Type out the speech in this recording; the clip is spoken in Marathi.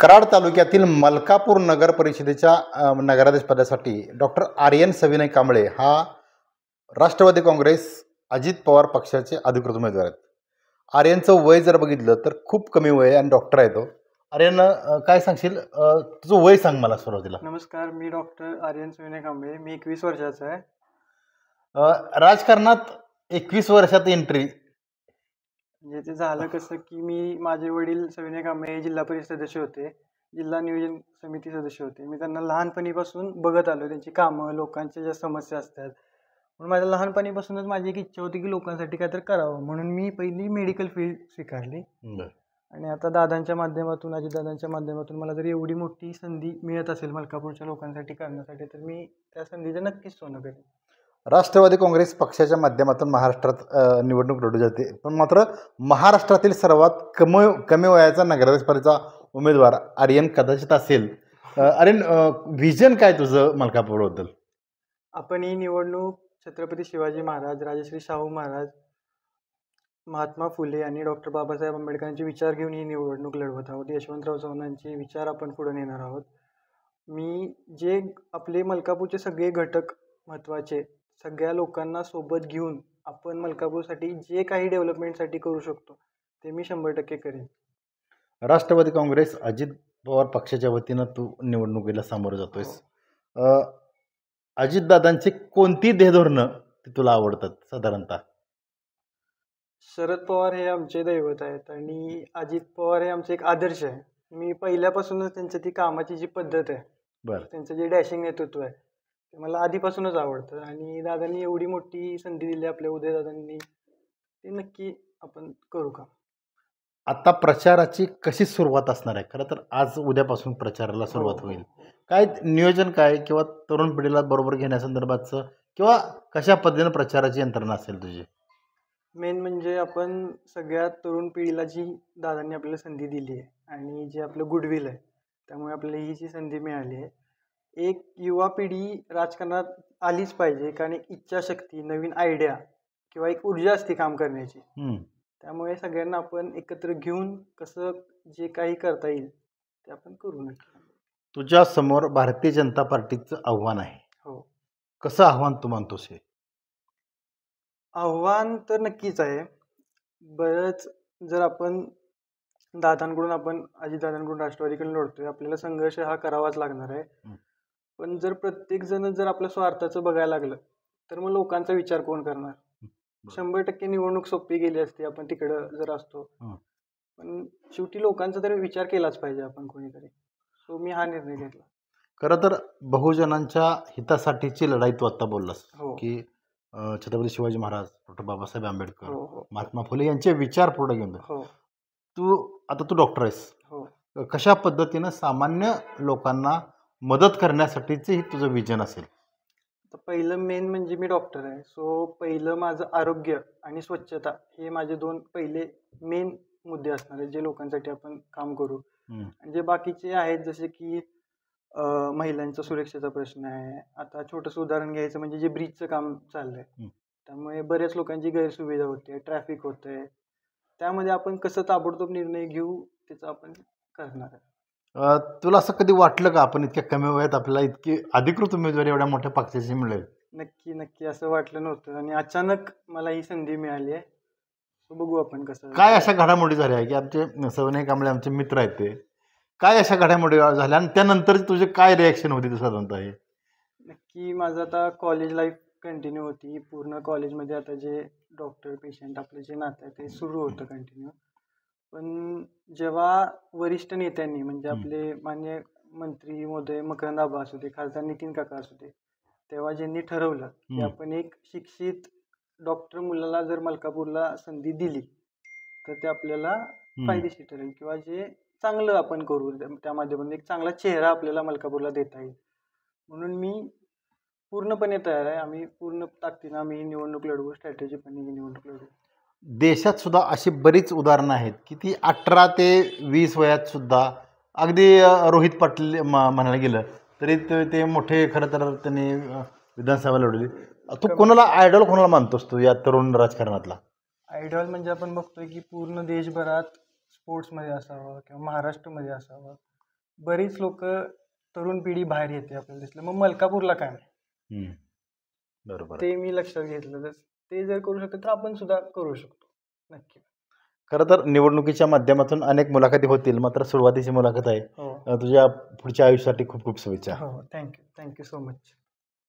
कराड तालुक्यातील मलकापूर नगर परिषदेच्या नगराध्यक्ष पदासाठी डॉक्टर आर्यन सविनय कांबळे हा राष्ट्रवादी काँग्रेस अजित पवार पक्षाचे अधिकृत उमेदवार आहेत. आर्यनचं वय जर बघितलं तर खूप कमी वय आहे आणि डॉक्टर आहे तो. आर्यन, काय सांगशील? तुझं वय सांग मला सुरुवातीला. नमस्कार, मी डॉक्टर आर्यन सविनय कांबळे. मी 21 वर्षाचा आहे. राजकारणात 21 वर्षात एंट्री म्हणजे ते झालं कसं की माझे वडील सविनय कांबळे हे जिल्हा परिषद सदस्य होते, जिल्हा नियोजन समिती सदस्य होते. मी त्यांना लहानपणीपासून बघत आलो, त्यांची कामं, लोकांच्या ज्या समस्या असतात. म्हणून माझ्या लहानपणीपासूनच माझी एक इच्छा होती की लोकांसाठी काहीतरी करावं, म्हणून मी पहिली मेडिकल फील्ड स्वीकारली. आणि आता दादांच्या माध्यमातून, अजितदादांच्या माध्यमातून मला जर एवढी मोठी संधी मिळत असेल मलकापूरच्या लोकांसाठी करण्यासाठी, तर मी त्या संधीचं नक्कीच सोनं करेन. राष्ट्रवादी काँग्रेस पक्षाच्या माध्यमातून महाराष्ट्रात निवडणूक लढवली जाते, पण मात्र महाराष्ट्रातील सर्वात कमी वयाचा नगराध्यक्षपदाचा उमेदवार आर्यन कदाचित असेल. आर्यन, व्हिजन काय तुझं मलकापूरबद्दल? आपण ही निवडणूक छत्रपती शिवाजी महाराज, राजश्री शाहू महाराज, महात्मा फुले आणि डॉक्टर बाबासाहेब आंबेडकरांचे विचार घेऊन ही निवडणूक लढवत आहोत. यशवंतराव चव्हाणांचे विचार आपण पुढे नेणार आहोत. जे आपले मलकापूरचे सगळे घटक महत्त्वाचे, सगळ्या लोकांना सोबत घेऊन आपण मलकापूरसाठी जे काही डेव्हलपमेंटसाठी करू शकतो ते मी 100% करेन. राष्ट्रवादी काँग्रेस अजित पवार पक्षाच्या वतीनं तू निवडणुकीला सामोरं जातोयस. अजितदादांची कोणती ध्येयधोरणं तुला आवडतात साधारणतः? शरद पवार हे आमचे दैवत आहेत आणि अजित पवार हे आमचे एक आदर्श आहे. मी पहिल्यापासूनच त्यांच्या ती कामाची जी पद्धत आहे, त्यांचं जे डॅशिंग नेतृत्व आहे, ते मला आधीपासूनच आवडतं. आणि दादांनी एवढी मोठी संधी दिली आपल्या उदयदादांनी, ते नक्की आपण करू का. आता प्रचाराची कशी सुरुवात असणार आहे? खरं तर आज उद्यापासून प्रचाराला सुरुवात होईल. काय नियोजन काय, किंवा तरुण पिढीला बरोबर घेण्यासंदर्भातचं, किंवा कशा पद्धतीनं प्रचाराची यंत्रणा असेल तुझी? मेन म्हणजे आपण सगळ्या तरुण पिढीला जी दादांनी आपल्याला संधी दिली आहे आणि जे आपलं गुडविल आहे, त्यामुळे आपल्याला ही जी संधी मिळाली आहे, एक युवा पिढी राजकारणात आलीच पाहिजे. कारण एक इच्छाशक्ती, नवीन आयडिया किंवा एक ऊर्जा असते काम करण्याची. त्यामुळे सगळ्यांना आपण एकत्र घेऊन कसं जे काही करता येईल ते आपण करू नक्की. तुझ्या समोर भारतीय जनता पार्टीचं आव्हान आहे. हो. कसं आव्हान तू मानतोस? हे आव्हान तर नक्कीच आहे. बरंच जर आपण अजितदादांकडून राष्ट्रवादीकडून लढतोय, आपल्याला संघर्ष हा करावाच लागणार आहे. पण जर प्रत्येक जण जर आपल्या स्वार्थाचं बघायला लागलं तर मग लोकांचा विचार कोण करणार? 100% निवडणूक सोपी गेली असती आपण तिकडं जर असतो, पण शेवटी लोकांचा तरी विचार केलाच पाहिजे आपण कोणीतरी. सो मी हा निर्णय घेतला. खरं तर बहुजनांच्या हितासाठीची लढाई तू आता बोललास की छत्रपती शिवाजी महाराज, डॉक्टर बाबासाहेब आंबेडकर, महात्मा फुले यांचे विचार पुढे घेऊन तू डॉक्टर आहेस. कशा पद्धतीनं सामान्य लोकांना मदत करण्यासाठीचे तुझं विजन असेल? तर पहिलं मेन म्हणजे मी डॉक्टर आहे, सो पहिलं माझं आरोग्य आणि स्वच्छता हे माझे दोन पहिले मेन मुद्दे असणार आहेत, जे लोकांसाठी आपण काम करू. आणि जे बाकीचे आहेत, जसे की महिलांचा सुरक्षेचा प्रश्न आहे. आता छोटंसं उदाहरण घ्यायचं म्हणजे जे ब्रिजचं काम चाललंय, त्यामुळे बऱ्याच लोकांची गैरसुविधा होते, ट्रॅफिक होतंय. त्यामध्ये आपण कसं ताबडतोब निर्णय घेऊ त्याचं आपण करणार आहे. तुला असं कधी वाटलं का आपण इतक्या कमी वयात आपल्याला इतकी अधिकृत उमेदवारी एवढ्या मोठ्या पक्षाची मिळेल? नक्की असं वाटलं नव्हतं आणि अचानक मला ही संधी मिळाली आहे. बघू आपण कसं. काय अशा घडामोडी झाल्या की आमचे सविनय कांबळे आमचे मित्र आहेत, ते काय अशा घडामोडी झाल्या आणि त्यानंतर तुझे काय रिॲक्शन होती साधारणतः? हे नक्की माझं आता कॉलेज लाईफ कंटिन्यू होती. पूर्ण कॉलेजमध्ये आता जे डॉक्टर पेशंट आपलं जे नातं आहे ते सुरू होतं कंटिन्यू. पण जेव्हा वरिष्ठ नेत्यांनी म्हणजे आपले मान्य मंत्री महोदय मकरंद आबा असू दे, खासदार नितीन काका असू दे, तेव्हा ज्यांनी ठरवलं की आपण एक शिक्षित डॉक्टर मुलाला जर मलकापूरला संधी दिली तर ते आपल्याला फायदेशीर ठरेल, किंवा जे चांगलं आपण करू त्या माध्यमातून एक चांगला चेहरा आपल्याला मलकापूरला देता येईल. म्हणून मी पूर्णपणे तयार आहे. आम्ही पूर्ण ताकदीनं आम्ही निवडणूक लढवू, स्ट्रॅटेजीपणे ही निवडणूक लढवू. देशात सुद्धा अशी बरीच उदाहरणं आहेत की ती 18 ते 20 वयात सुद्धा, अगदी रोहित पाटील म्हणायला गेलं तरी ते मोठे, खरं तर त्यांनी विधानसभा लढवली. तू कोणाला आयडॉल कोणाला मानतोस तू या तरुण राजकारणातला? आयडॉल म्हणजे आपण बघतोय की पूर्ण देशभरात स्पोर्ट्समध्ये असावं किंवा महाराष्ट्रामध्ये असावं, बरीच लोक तरुण पिढी बाहेर येते आपल्याला दिसलं, मग मलकापूरला काय नाही, बरोबर. ते मी लक्षात घेतलं. तर ते जर करू शकतो तर आपण सुद्धा करू शकतो नक्की. खरं तर निवडणुकीच्या माध्यमातून अनेक मुलाखती होतील, मात्र सुरुवातीची मुलाखत आहे. हो तुझ्या पुढच्या आयुष्यासाठी खूप खूप शुभेच्छा. हो, थँक्यू सो मच.